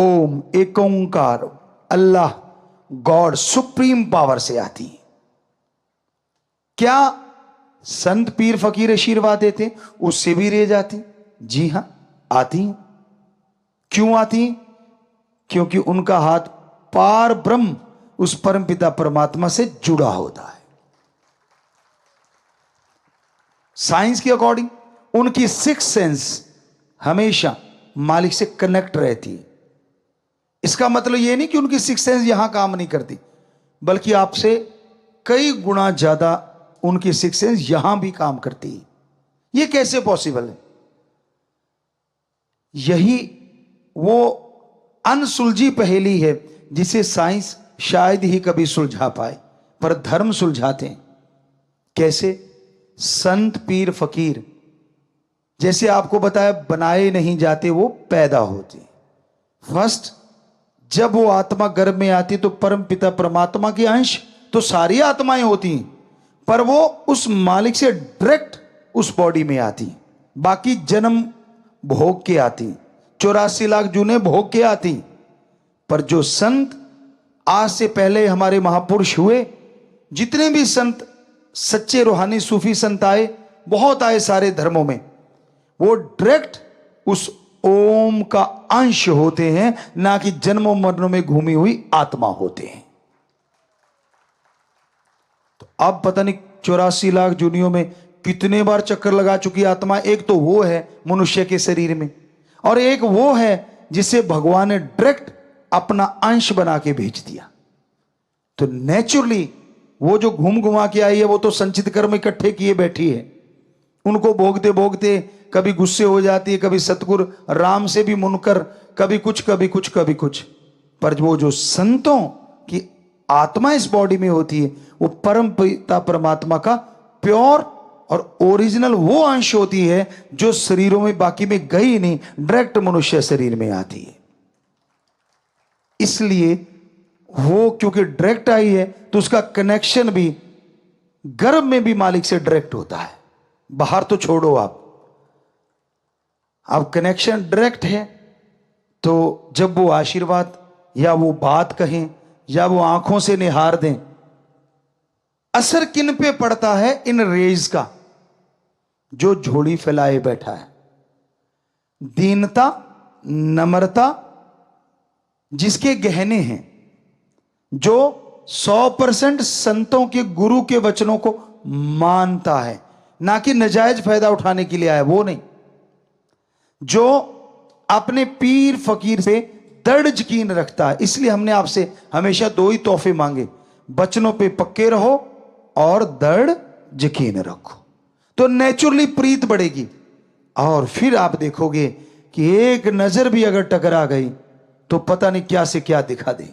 ओम, एक ओंकार, अल्लाह, God, supreme power से आती है। क्या संत पीर फकीर आशीर्वाद देते उससे भी रह जाती? जी हां, आती हैं। क्यों आती हैं? क्योंकि उनका हाथ पार ब्रह्म उस परमपिता परमात्मा से जुड़ा होता है। साइंस के अकॉर्डिंग उनकी सिक्स सेंस हमेशा मालिक से कनेक्ट रहती है। इसका मतलब यह नहीं कि उनकी सिक्स सेंस यहां काम नहीं करती, बल्कि आपसे कई गुना ज्यादा उनकी सिक्स सेंस यहां भी काम करती है। यह कैसे पॉसिबल है? यही वो अनसुलझी पहेली है जिसे साइंस शायद ही कभी सुलझा पाए, पर धर्म सुलझाते हैं। कैसे? संत पीर फकीर जैसे आपको बताया बनाए नहीं जाते, वो पैदा होते। फर्स्ट जब वो आत्मा गर्भ में आती तो परम पिता परमात्मा के अंश तो सारी आत्माएं होती हैं, पर वो उस मालिक से डायरेक्ट उस बॉडी में आती। बाकी जन्म भोग के आती, 84 लाख जूने भोग के आती। पर जो संत आज से पहले हमारे महापुरुष हुए, जितने भी संत सच्चे रूहानी सूफी संत आए, बहुत आए सारे धर्मों में, वो डायरेक्ट उस ओम का अंश होते हैं, ना कि जन्मों मरणों में घूमी हुई आत्मा होते हैं। तो अब पता नहीं 84 लाख जूनियों में कितने बार चक्कर लगा चुकी आत्मा। एक तो वो है मनुष्य के शरीर में, और एक वो है जिसे भगवान ने डायरेक्ट अपना अंश बना के भेज दिया। तो नेचुरली वो जो घूम घुमा के आई है, वो तो संचित कर्म इकट्ठे किए बैठी है। उनको भोगते भोगते कभी गुस्से हो जाती है, कभी सतगुरु राम से भी मुनकर, कभी कुछ कभी कुछ कभी कुछ। पर वो जो संतों की आत्मा इस बॉडी में होती है, वो परम पिता परमात्मा का प्योर और ओरिजिनल वो अंश होती है जो शरीरों में बाकी में गई नहीं, डायरेक्ट मनुष्य शरीर में आती है। इसलिए वो क्योंकि डायरेक्ट आई है तो उसका कनेक्शन भी गर्भ में भी मालिक से डायरेक्ट होता है। बाहर तो छोड़ो आप, अब कनेक्शन डायरेक्ट है। तो जब वो आशीर्वाद या वो बात कहें या वो आंखों से निहार दें, असर किन पे पड़ता है? इन रेज का। जो झोली फैलाए बैठा है, दीनता, नम्रता जिसके गहने हैं, जो 100% संतों के गुरु के वचनों को मानता है, ना कि नजायज फायदा उठाने के लिए आया, वो नहीं। जो अपने पीर फकीर से दृढ़ यकीन रखता है। इसलिए हमने आपसे हमेशा दो ही तोहफे मांगे, वचनों पे पक्के रहो और दृढ़ यकीन रखो, तो नेचुरली प्रीत बढ़ेगी। और फिर आप देखोगे कि एक नजर भी अगर टकरा गई तो पता नहीं क्या से क्या दिखा दे।